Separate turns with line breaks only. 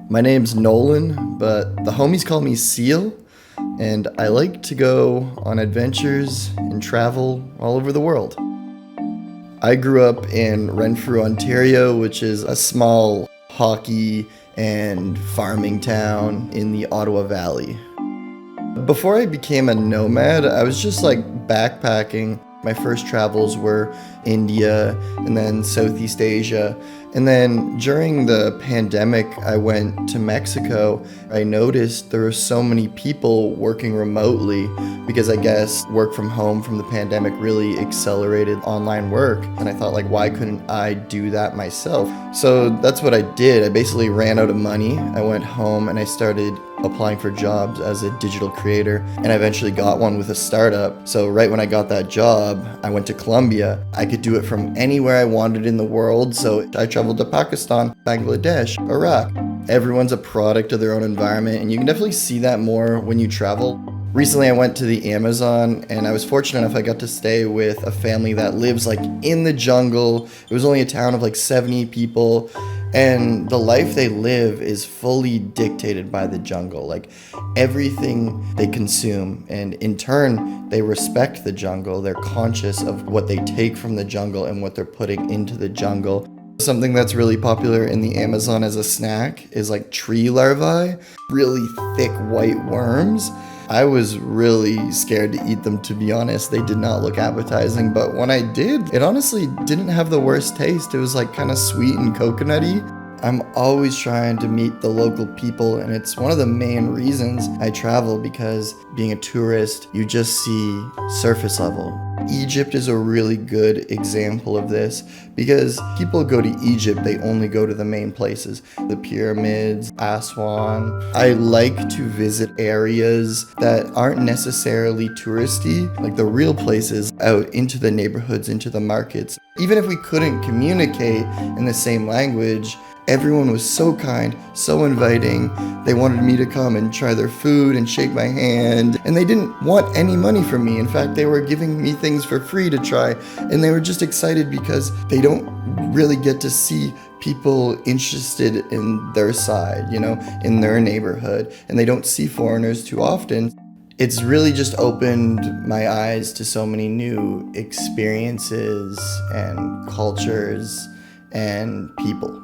My name's Nolan, but the homies call me Seal, and I like to go on adventures and travel all over the world. I grew up in Renfrew, Ontario, which is a small hockey and farming town in the Ottawa Valley. Before I became a nomad, I was just like backpacking. My first travels were India and then Southeast Asia. And then during the pandemic, I went to Mexico. I noticed there were so many people working remotely because I guess work from home from the pandemic really accelerated online work. And I thought, like, why couldn't I do that myself? So that's what I did. I basically ran out of money. I went home and I started applying for jobs as a digital creator, and I eventually got one with a startup. So right when I got that job, I went to Colombia. I could do it from anywhere I wanted in the world, so I traveled to Pakistan, Bangladesh, Iraq. Everyone's a product of their own environment, and you can definitely see that more when you travel. Recently I went to the Amazon, and I was fortunate enough I got to stay with a family that lives like in the jungle. It was only a town of like 70 people, and the life they live is fully dictated by the jungle. Like everything they consume, and in turn they respect the jungle. They're conscious of what they take from the jungle and what they're putting into the jungle. Something that's really popular in the Amazon as a snack is like tree larvae, really thick white worms. I was really scared to eat them, to be honest. They did not look appetizing, but when I did, it honestly didn't have the worst taste. It was like kind of sweet and coconutty. I'm always trying to meet the local people, and it's one of the main reasons I travel, because being a tourist, you just see surface level. Egypt is a really good example of this, because people go to Egypt, they only go to the main places, the pyramids, Aswan. I like to visit areas that aren't necessarily touristy, like the real places, out into the neighborhoods, into the markets. Even if we couldn't communicate in the same language, everyone was so kind, so inviting. They wanted me to come and try their food and shake my hand. And they didn't want any money from me. In fact, they were giving me things for free to try. And they were just excited because they don't really get to see people interested in their side, in their neighborhood. And they don't see foreigners too often. It's really just opened my eyes to so many new experiences and cultures and people.